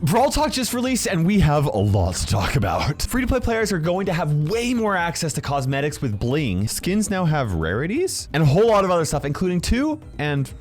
Brawl Talk just released and we have a lot to talk about. Free-to-play players are going to have way more access to cosmetics with Bling. Skins now have rarities and a whole lot of other stuff, including 2 and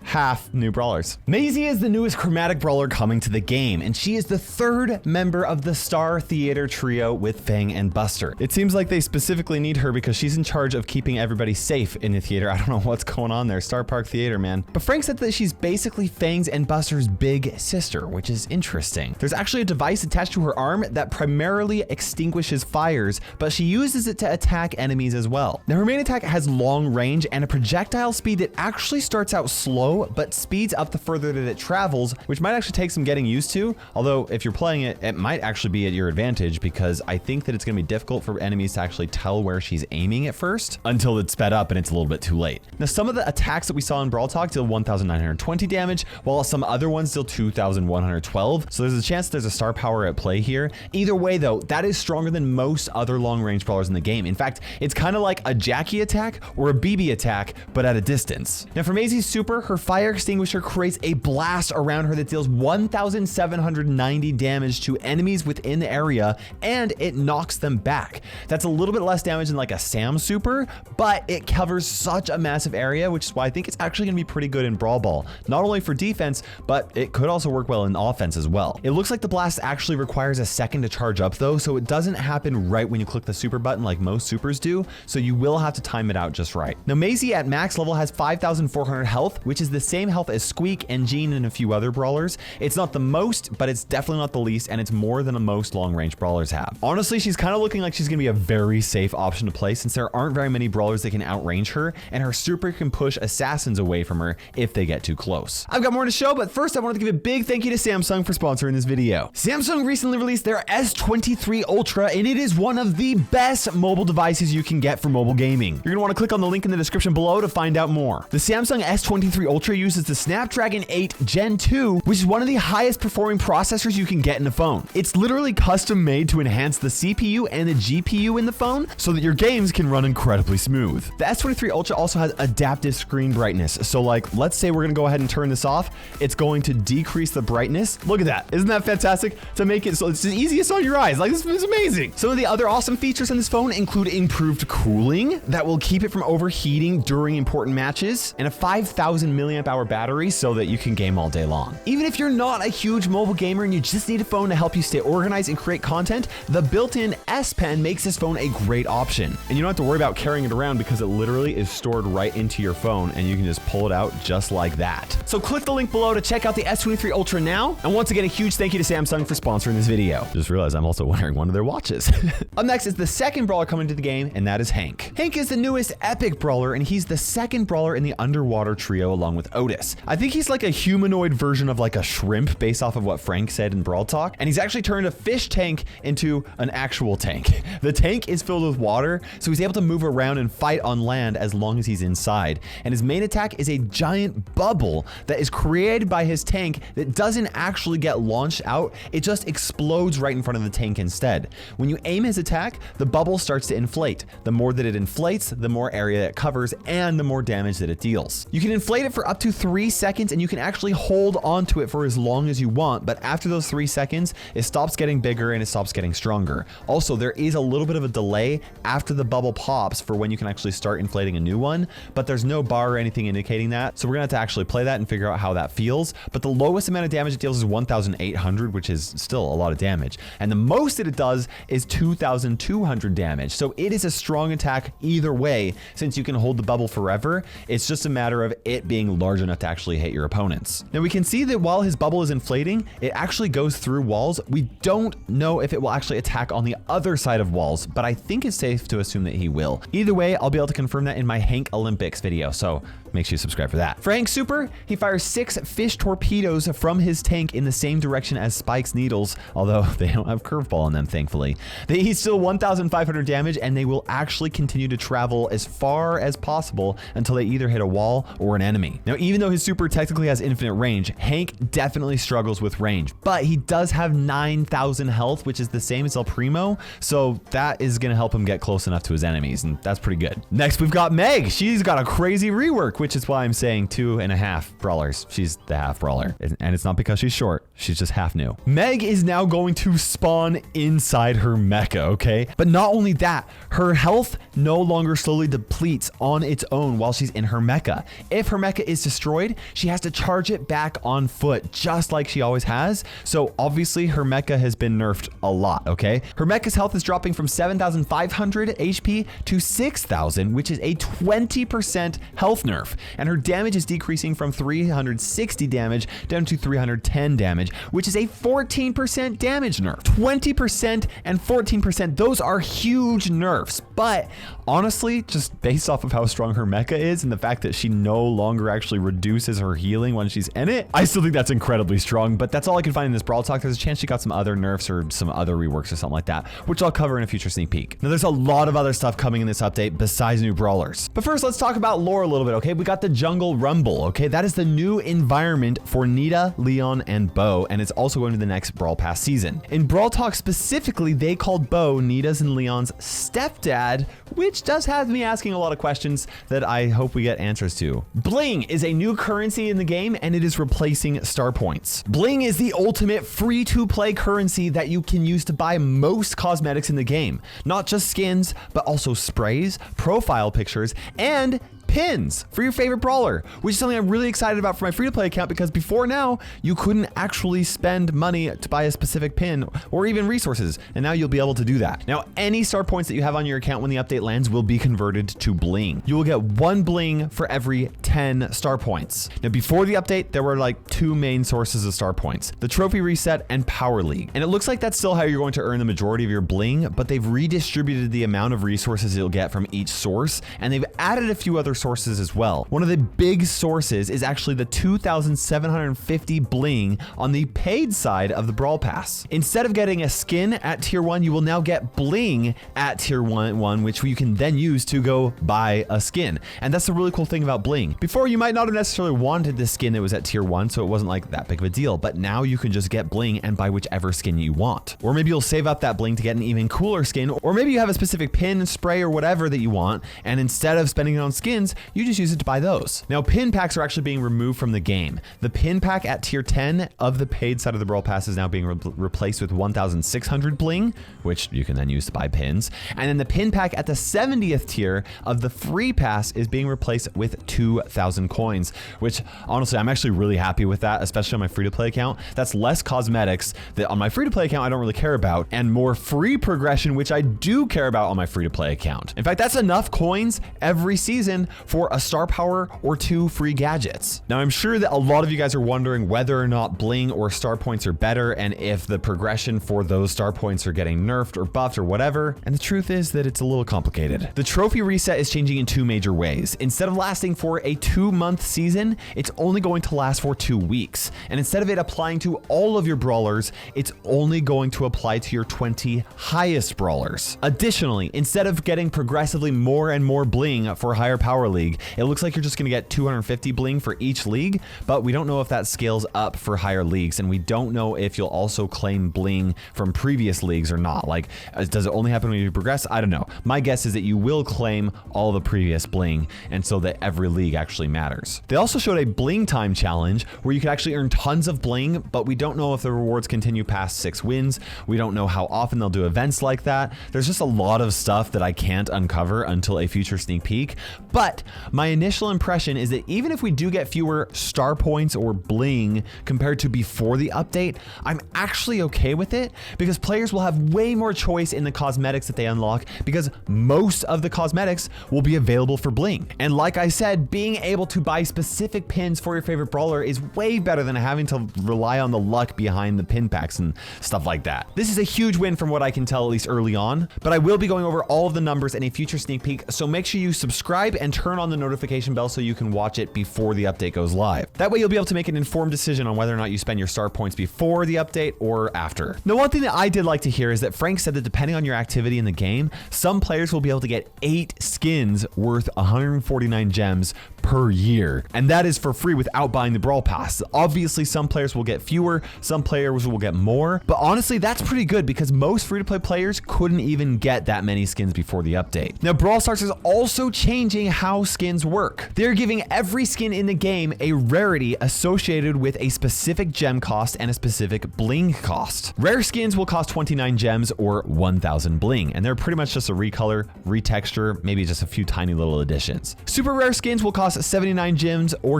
half new brawlers. Maisie is the newest chromatic brawler coming to the game, and she is the 3rd member of the Star Theater trio with Fang and Buster. It seems like they specifically need her because she's in charge of keeping everybody safe in the theater. I don't know what's going on there. Star Park Theater, man. But Frank said that she's basically Fang's and Buster's big sister, which is interesting. There's actually a device attached to her arm that primarily extinguishes fires, but she uses it to attack enemies as well. Now, her main attack has long range and a projectile speed that actually starts out slow, but speeds up the further that it travels, which might actually take some getting used to. Although if you're playing it, it might actually be at your advantage because I think that it's going to be difficult for enemies to actually tell where she's aiming at first until it's sped up and it's a little bit too late. Now, some of the attacks that we saw in Brawl Talk deal 1,920 damage, while some other ones deal 2,112. So there's a chance there's a star power at play here. Either way though, that is stronger than most other long range brawlers in the game. In fact, it's kind of like a Jackie attack or a BB attack, but at a distance. Now for Maisie's super, her fire extinguisher creates a blast around her that deals 1,790 damage to enemies within the area, and it knocks them back. That's a little bit less damage than like a Sam super, but it covers such a massive area, which is why I think it's actually gonna be pretty good in Brawl Ball. Not only for defense, but it could also work well in offense as well. It looks like the blast actually requires a second to charge up though, so it doesn't happen right when you click the super button like most supers do, so you will have to time it out just right. Now Maisie at max level has 5,400 health, which is the same health as Squeak and Jean and a few other brawlers. It's not the most, but it's definitely not the least, and it's more than most long-range brawlers have. Honestly, she's kind of looking like she's gonna be a very safe option to play since there aren't very many brawlers that can outrange her, and her super can push assassins away from her if they get too close. I've got more to show, but first I wanted to give a big thank you to Samsung for sponsoring this video. Samsung recently released their S23 Ultra, and it is one of the best mobile devices you can get for mobile gaming. You're gonna want to click on the link in the description below to find out more. The Samsung S23 Ultra uses the Snapdragon 8 Gen 2, which is one of the highest performing processors you can get in a phone. It's literally custom made to enhance the CPU and the GPU in the phone so that your games can run incredibly smooth. The S23 Ultra also has adaptive screen brightness. So like, let's say we're gonna go ahead and turn this off. It's going to decrease the brightness. Look at that. Isn't that fantastic? To make it so it's the easiest on your eyes. Like, this is amazing. Some of the other awesome features on this phone include improved cooling that will keep it from overheating during important matches, and a 5,000 milliamp hour battery so that you can game all day long. Even if you're not a huge mobile gamer and you just need a phone to help you stay organized and create content, the built-in S Pen makes this phone a great option. And you don't have to worry about carrying it around because it literally is stored right into your phone and you can just pull it out just like that. So click the link below to check out the S23 Ultra now. And once again, a huge thank you to Samsung for sponsoring this video. Just realized I'm also wearing one of their watches. Up next is the second brawler coming to the game, and that is Hank. Hank is the newest epic brawler, and he's the second brawler in the underwater trio along with Otis. I think he's like a humanoid version of like a shrimp based off of what Frank said in Brawl Talk, and he's actually turned a fish tank into an actual tank. The tank is filled with water, so he's able to move around and fight on land as long as he's inside. And his main attack is a giant bubble that is created by his tank that doesn't actually get launched out. It just explodes right in front of the tank instead. When you aim his attack, the bubble starts to inflate. The more that it inflates, the more area it covers and the more damage that it deals. You can inflate it for up to 3 seconds, and you can actually hold onto it for as long as you want, but after those 3 seconds, it stops getting bigger and it stops getting stronger. Also, there is a little bit of a delay after the bubble pops for when you can actually start inflating a new one, but there's no bar or anything indicating that. So we're gonna have to actually play that and figure out how that feels. But the lowest amount of damage it deals is 1,800, which is still a lot of damage. And the most that it does is 2,200 damage. So it is a strong attack either way, since you can hold the bubble forever. It's just a matter of it being large enough to actually hit your opponents. Now we can see that while his bubble is inflating, it actually goes through walls. We don't know if it will actually attack on the other side of walls, but I think it's safe to assume that he will. Either way, I'll be able to confirm that in my Hank Olympics video, so make sure you subscribe for that. For Hank's super, he fires 6 fish torpedoes from his tank in the same direction as Spike's needles, although they don't have curveball on them, thankfully. They each still 1,500 damage, and they will actually continue to travel as far as possible until they either hit a wall or an enemy. Now, even though his super technically has infinite range, Hank definitely struggles with range, but he does have 9,000 health, which is the same as El Primo, so that is gonna help him get close enough to his enemies, and that's pretty good. Next, we've got Meg. She's got a crazy rework. week, which is why I'm saying 2.5 brawlers. She's the half brawler. And it's not because she's short. She's just half new. Meg is now going to spawn inside her mecha, okay? But not only that, her health no longer slowly depletes on its own while she's in her mecha. If her mecha is destroyed, she has to charge it back on foot, just like she always has. So obviously her mecha has been nerfed a lot, okay? Her mecha's health is dropping from 7,500 HP to 6,000, which is a 20% health nerf. And her damage is decreasing from 360 damage down to 310 damage, which is a 14% damage nerf. 20% and 14%, those are huge nerfs. But honestly, just based off of how strong her mecha is and the fact that she no longer actually reduces her healing when she's in it, I still think that's incredibly strong. But that's all I can find in this Brawl Talk. There's a chance she got some other nerfs or some other reworks or something like that, which I'll cover in a future sneak peek. Now, there's a lot of other stuff coming in this update besides new brawlers. But first, let's talk about lore a little bit, okay? We got the Jungle Rumble, okay? That is the new environment for Nita, Leon, and Bo, and it's also going to the next Brawl Pass season. In Brawl Talk specifically, they called Bo Nita's and Leon's stepdad, which does have me asking a lot of questions that I hope we get answers to. Bling is a new currency in the game, and it is replacing star points. Bling is the ultimate free-to-play currency that you can use to buy most cosmetics in the game. Not just skins, but also sprays, profile pictures, and pins for your favorite brawler, which is something I'm really excited about for my free-to-play account, because before now, you couldn't actually spend money to buy a specific pin or even resources, and now you'll be able to do that. Now, any star points that you have on your account when the update lands will be converted to Bling. You will get 1 Bling for every 10 star points. Now, before the update, there were like 2 main sources of star points, the Trophy Reset and Power League. And it looks like that's still how you're going to earn the majority of your Bling, but they've redistributed the amount of resources you'll get from each source, and they've added a few other sources as well. One of the big sources is actually the 2,750 Bling on the paid side of the Brawl Pass. Instead of getting a skin at tier 1, you will now get Bling at tier 1, which you can then use to go buy a skin. And that's the really cool thing about Bling. Before, you might not have necessarily wanted the skin that was at tier 1, so it wasn't like that big of a deal, but now you can just get Bling and buy whichever skin you want. Or maybe you'll save up that Bling to get an even cooler skin, or maybe you have a specific pin, spray, or whatever that you want, and instead of spending it on skins, you just use it to buy those. Now, pin packs are actually being removed from the game. The pin pack at tier 10 of the paid side of the Brawl Pass is now being replaced with 1,600 Bling, which you can then use to buy pins. And then the pin pack at the 70th tier of the free pass is being replaced with 2,000 coins, which honestly, I'm actually really happy with that, especially on my free-to-play account. That's less cosmetics that on my free-to-play account I don't really care about, and more free progression, which I do care about on my free-to-play account. In fact, that's enough coins every season for a star power or 2 free gadgets. Now, I'm sure that a lot of you guys are wondering whether or not Bling or star points are better, and if the progression for those star points are getting nerfed or buffed or whatever. And the truth is that it's a little complicated. The trophy reset is changing in 2 major ways. Instead of lasting for a 2-month season, it's only going to last for 2 weeks. And instead of it applying to all of your brawlers, it's only going to apply to your 20 highest brawlers. Additionally, instead of getting progressively more and more Bling for higher power league, it looks like you're just gonna get 250 Bling for each league, but we don't know if that scales up for higher leagues, and we don't know if you'll also claim Bling from previous leagues or not. Like, does it only happen when you progress? I don't know. My guess is that you will claim all the previous Bling, and so that every league actually matters. They also showed a Bling time challenge where you could actually earn tons of Bling, but we don't know if the rewards continue past 6 wins. We don't know how often they'll do events like that. There's just a lot of stuff that I can't uncover until a future sneak peek, but my initial impression is that even if we do get fewer star points or Bling compared to before the update, I'm actually okay with it, because players will have way more choice in the cosmetics that they unlock, because most of the cosmetics will be available for Bling. And like I said, being able to buy specific pins for your favorite brawler is way better than having to rely on the luck behind the pin packs and stuff like that. This is a huge win from what I can tell, at least early on, but I will be going over all of the numbers in a future sneak peek, so make sure you subscribe and turn on the notification bell so you can watch it before the update goes live. That way you'll be able to make an informed decision on whether or not you spend your star points before the update or after. Now, one thing that I did like to hear is that Frank said that depending on your activity in the game, some players will be able to get 8 skins worth 149 gems per year. And that is for free without buying the Brawl Pass. Obviously, some players will get fewer, some players will get more, but honestly, that's pretty good because most free-to-play players couldn't even get that many skins before the update. Now, Brawl Stars is also changing how skins work. They're giving every skin in the game a rarity associated with a specific gem cost and a specific bling cost. Rare skins will cost 29 gems or 1,000 bling, and they're pretty much just a recolor, retexture, maybe just a few tiny little additions. Super rare skins will cost 79 gems or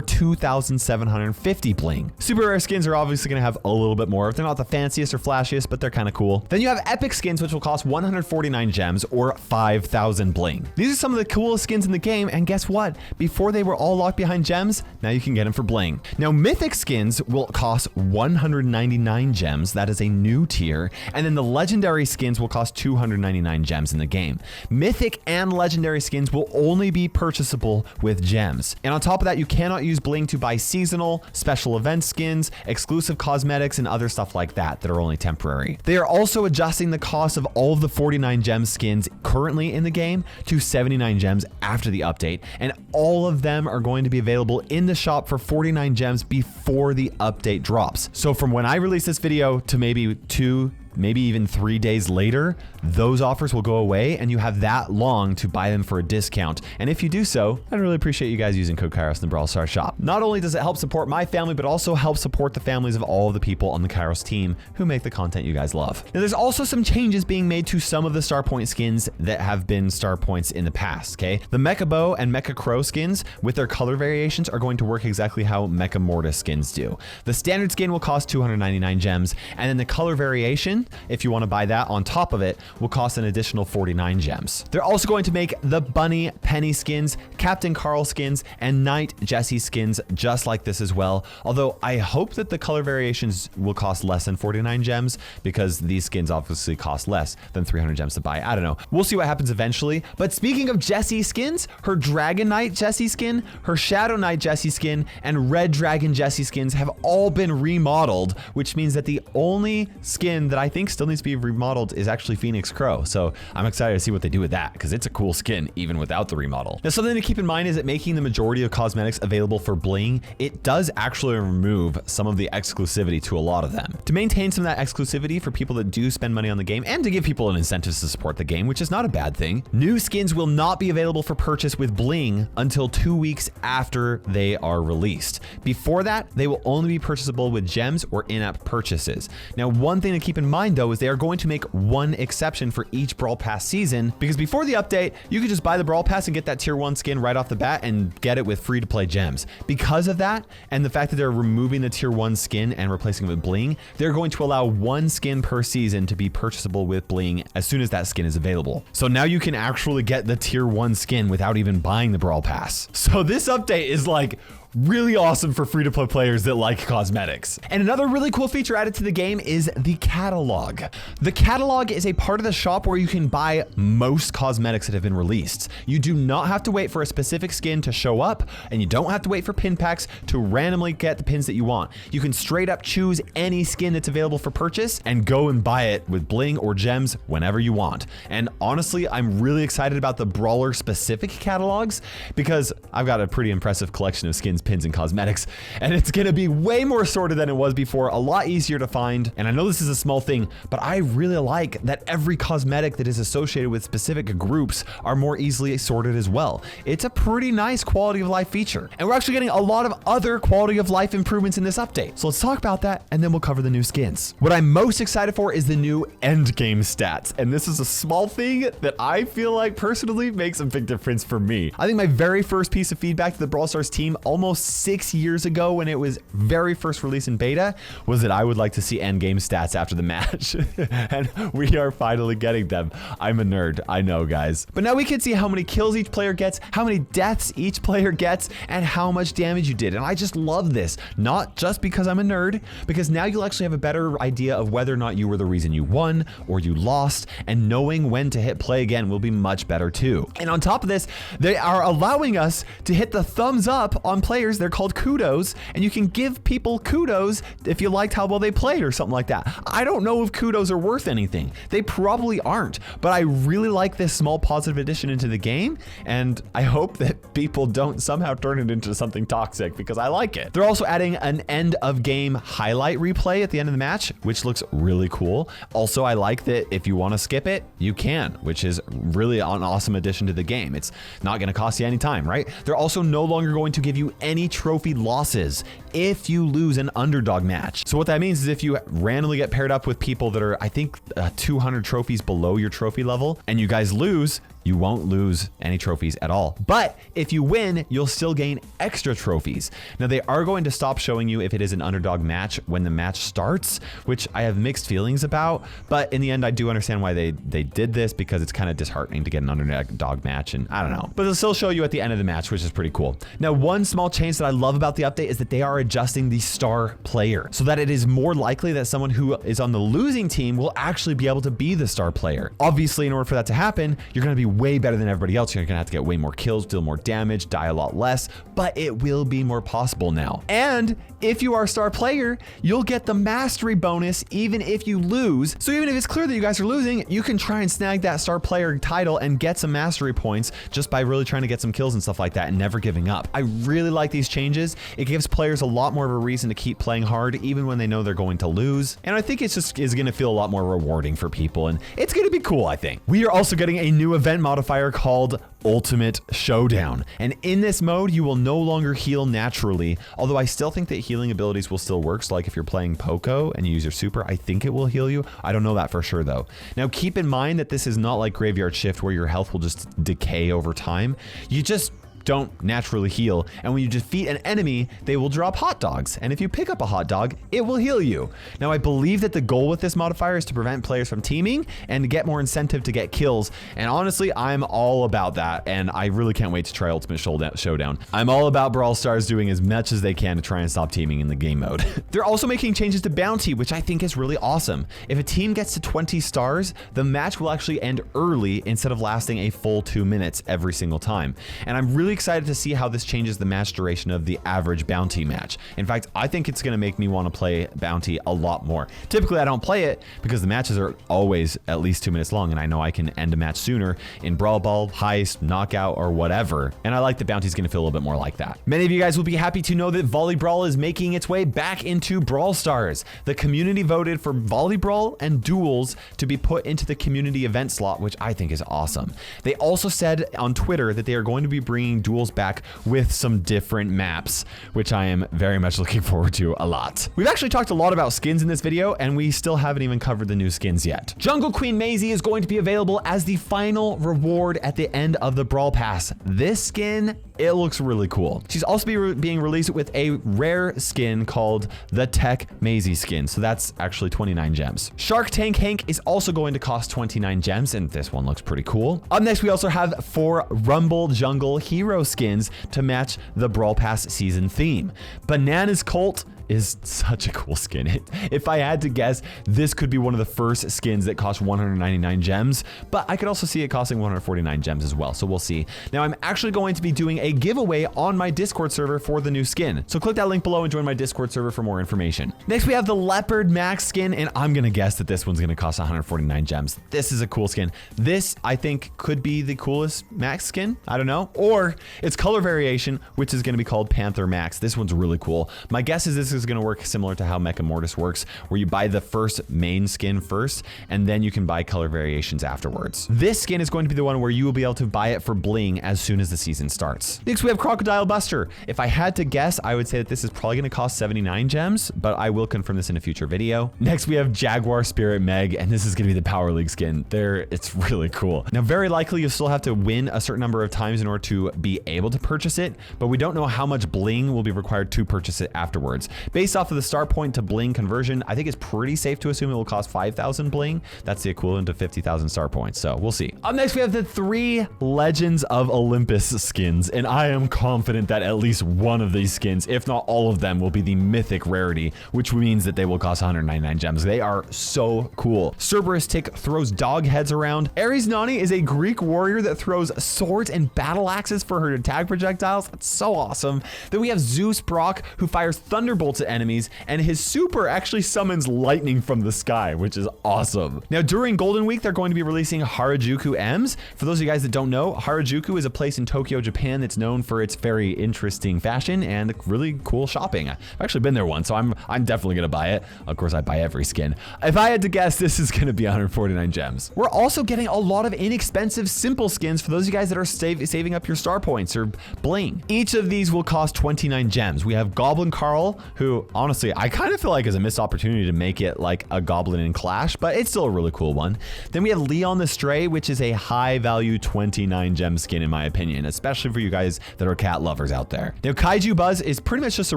2,750 bling. Super rare skins are obviously going to have a little bit more. They're not the fanciest or flashiest, but they're kind of cool. Then you have epic skins, which will cost 149 gems or 5,000 bling. These are some of the coolest skins in the game, and guess what? Before they were all locked behind gems, now you can get them for bling. Now, mythic skins will cost 199 gems. That is a new tier. And then the legendary skins will cost 299 gems in the game. Mythic and legendary skins will only be purchasable with gems. And on top of that, you cannot use bling to buy seasonal, special event skins, exclusive cosmetics, and other stuff like that that are only temporary. They are also adjusting the cost of all of the 49 gem skins currently in the game to 79 gems after the update, and all of them are going to be available in the shop for 49 gems before the update drops. So from when I release this video to maybe 2, maybe even 3 days later, those offers will go away and you have that long to buy them for a discount. And if you do so, I'd really appreciate you guys using code Kairos in the Brawl Stars shop. Not only does it help support my family, but also help support the families of all of the people on the Kairos team who make the content you guys love. Now, there's also some changes being made to some of the star point skins that have been star points in the past, okay? The Mecha Bow and Mecha Crow skins with their color variations are going to work exactly how Mecha Mortis skins do. The standard skin will cost 299 gems, and then the color variation, if you want to buy that on top of it, will cost an additional 49 gems. They're also going to make the Bunny Penny skins, Captain Carl skins, and Knight Jesse skins just like this as well. Although I hope that the color variations will cost less than 49 gems because these skins obviously cost less than 300 gems to buy. I don't know. We'll see what happens eventually. But speaking of Jessie skins, her Dragon Knight Jessie skin, her Shadow Knight Jessie skin, and Red Dragon Jessie skins have all been remodeled, which means that the only skin that I think still needs to be remodeled is actually Phoenix Crow. So I'm excited to see what they do with that because it's a cool skin even without the remodel. Now, something to keep in mind is that making the majority of cosmetics available for bling, it does actually remove some of the exclusivity to a lot of them. To maintain some of that exclusivity for people that do spend money on the game and to give people an incentive to support the game, which is not a bad thing, new skins will not be available for purchase with bling until 2 weeks after they are released. Before that, they will only be purchasable with gems or in-app purchases. Now, one thing to keep in mind though is they are going to make one exception for each Brawl Pass season, because before the update, you could just buy the Brawl Pass and get that tier 1 skin right off the bat and get it with free to play gems. Because of that, and the fact that they're removing the tier 1 skin and replacing it with bling, they're going to allow one skin per season to be purchasable with bling as soon as that skin is available. So now you can actually get the tier 1 skin without even buying the Brawl Pass. So this update is like really awesome for free-to-play players that like cosmetics. And another really cool feature added to the game is the catalog. The catalog is a part of the shop where you can buy most cosmetics that have been released. You do not have to wait for a specific skin to show up, and you don't have to wait for pin packs to randomly get the pins that you want. You can straight up choose any skin that's available for purchase and go and buy it with bling or gems whenever you want. And honestly, I'm really excited about the Brawler specific catalogs because I've got a pretty impressive collection of skins, pins, and cosmetics, and it's gonna be way more sorted than it was before, a lot easier to find. And I know this is a small thing, but I really like that every cosmetic that is associated with specific groups are more easily sorted as well. It's a pretty nice quality of life feature. And we're actually getting a lot of other quality of life improvements in this update. So let's talk about that, and then we'll cover the new skins. What I'm most excited for is the new end game stats. And this is a small thing that I feel like personally makes a big difference for me. I think my very first piece of feedback to the Brawl Stars team almost 6 years ago when it was very first released in beta was that I would like to see end game stats after the match. And we are finally getting them. I'm a nerd, I know, guys. But now we can see how many kills each player gets, how many deaths each player gets, and how much damage you did. And I just love this, not just because I'm a nerd, because now you'll actually have a better idea of whether or not you were the reason you won or you lost, and knowing when to hit play again will be much better too. And on top of this, they are allowing us to hit the thumbs up on play players. They're called kudos, and you can give people kudos if you liked how well they played or something like that. I don't know if kudos are worth anything. They probably aren't, but I really like this small positive addition into the game, and I hope that people don't somehow turn it into something toxic because I like it. They're also adding an end of game highlight replay at the end of the match, which looks really cool. Also, I like that if you want to skip it, you can, which is really an awesome addition to the game. It's not going to cost you any time, right? They're also no longer going to give you any trophy losses if you lose an underdog match. So what that means is if you randomly get paired up with people that are, I think, 200 trophies below your trophy level, and you guys lose, you won't lose any trophies at all. But if you win, you'll still gain extra trophies. Now, they are going to stop showing you if it is an underdog match when the match starts, which I have mixed feelings about. But in the end, I do understand why they did this, because it's kind of disheartening to get an underdog match, and I don't know. But they'll still show you at the end of the match, which is pretty cool. Now, one small change that I love about the update is that they are adjusting the star player so that it is more likely that someone who is on the losing team will actually be able to be the star player. Obviously, in order for that to happen, you're going to be way better than everybody else. You're gonna have to get way more kills, deal more damage, die a lot less, but it will be more possible now. And if you are a star player, you'll get the mastery bonus even if you lose. So even if it's clear that you guys are losing, you can try and snag that star player title and get some mastery points just by really trying to get some kills and stuff like that and never giving up. I really like these changes. It gives players a lot more of a reason to keep playing hard even when they know they're going to lose. And I think it's just is gonna feel a lot more rewarding for people, and it's gonna be cool, I think. We are also getting a new event modifier called Ultimate Showdown. And in this mode, you will no longer heal naturally, although I still think that healing abilities will still work. So like if you're playing Poco and you use your super, I think it will heal you. I don't know that for sure though. Now keep in mind that this is not like Graveyard Shift where your health will just decay over time. You just don't naturally heal, and when you defeat an enemy, they will drop hot dogs, and if you pick up a hot dog, it will heal you. Now I believe that the goal with this modifier is to prevent players from teaming and to get more incentive to get kills, and honestly, I'm all about that, and I really can't wait to try Ultimate Showdown. I'm all about Brawl Stars doing as much as they can to try and stop teaming in the game mode. They're also making changes to bounty, which I think is really awesome. If a team gets to 20 stars, the match will actually end early instead of lasting a full 2 minutes every single time, and I'm really excited to see how this changes the match duration of the average bounty match. In fact, I think it's going to make me want to play bounty a lot more. Typically, I don't play it because the matches are always at least 2 minutes long, and I know I can end a match sooner in Brawl Ball, Heist, Knockout, or whatever, and I like that bounty's going to feel a little bit more like that. Many of you guys will be happy to know that Volley Brawl is making its way back into Brawl Stars. The community voted for Volley Brawl and Duels to be put into the community event slot, which I think is awesome. They also said on Twitter that they are going to be bringing Duels back with some different maps, which I am very much looking forward to a lot. We've actually talked a lot about skins in this video, and we still haven't even covered the new skins yet. Jungle Queen Maisie is going to be available as the final reward at the end of the Brawl Pass. This skin, it looks really cool. She's also being released with a rare skin called the Tech Maisie skin, so that's actually 29 gems. Shark Tank Hank is also going to cost 29 gems, and this one looks pretty cool. Up next, we also have 4 Rumble Jungle Hero skins to match the Brawl Pass season theme. Bananas Colt is such a cool skin. If I had to guess, this could be one of the first skins that cost 199 gems, but I could also see it costing 149 gems as well, so we'll see. Now, I'm actually going to be doing a giveaway on my Discord server for the new skin, so click that link below and join my Discord server for more information. Next, we have the Leopard Max skin, and I'm gonna guess that this one's gonna cost 149 gems. This is a cool skin. This, I think, could be the coolest Max skin, I don't know, or its color variation, which is gonna be called Panther Max. This one's really cool. My guess is this is going to work similar to how Mecha Mortis works, where you buy the first main skin first, and then you can buy color variations afterwards. This skin is going to be the one where you will be able to buy it for Bling as soon as the season starts. Next, we have Crocodile Buster. If I had to guess, I would say that this is probably going to cost 79 gems, but I will confirm this in a future video. Next, we have Jaguar Spirit Meg, and this is going to be the Power League skin. It's really cool. Now, very likely you'll still have to win a certain number of times in order to be able to purchase it, but we don't know how much Bling will be required to purchase it afterwards. Based off of the star point to bling conversion, I think it's pretty safe to assume it will cost 5,000 bling. That's the equivalent to 50,000 star points, so we'll see. Up next, we have the 3 Legends of Olympus skins, and I am confident that at least one of these skins, if not all of them, will be the mythic rarity, which means that they will cost 199 gems. They are so cool. Cerberus Tick throws dog heads around. Ares Nani is a Greek warrior that throws swords and battle axes for her attack projectiles. That's so awesome. Then we have Zeus Brock, who fires thunderbolts at enemies, and his super actually summons lightning from the sky, which is awesome. Now, during Golden Week, they're going to be releasing Harajuku M's. For those of you guys that don't know, Harajuku is a place in Tokyo, Japan that's known for its very interesting fashion and really cool shopping. I've actually been there once, so I'm definitely gonna buy it. Of course, I buy every skin. If I had to guess, this is gonna be 149 gems. We're also getting a lot of inexpensive simple skins for those of you guys that are saving up your star points or bling. Each of these will cost 29 gems. We have Goblin Carl, who honestly, I kind of feel like is a missed opportunity to make it like a goblin in Clash, but it's still a really cool one. Then we have Leon the Stray, which is a high value 29 gem skin in my opinion, especially for you guys that are cat lovers out there. Now, Kaiju Buzz is pretty much just a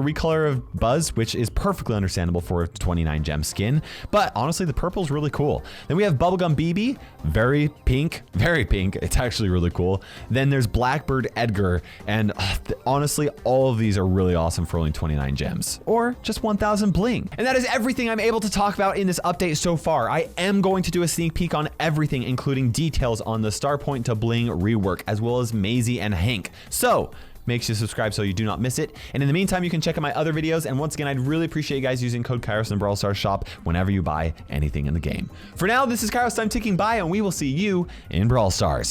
recolor of Buzz, which is perfectly understandable for a 29 gem skin, but honestly, the purple is really cool. Then we have Bubblegum BB, very pink. It's actually really cool. Then there's Blackbird Edgar, and honestly, all of these are really awesome for only 29 gems, or just 1,000 bling. And that is everything I'm able to talk about in this update so far. I am going to do a sneak peek on everything, including details on the star point to bling rework, as well as Maisie and Hank. So make sure to subscribe so you do not miss it. And in the meantime, you can check out my other videos. And once again, I'd really appreciate you guys using code Kairos in the Brawl Stars shop whenever you buy anything in the game. For now, this is KairosTime ticking by, and we will see you in Brawl Stars.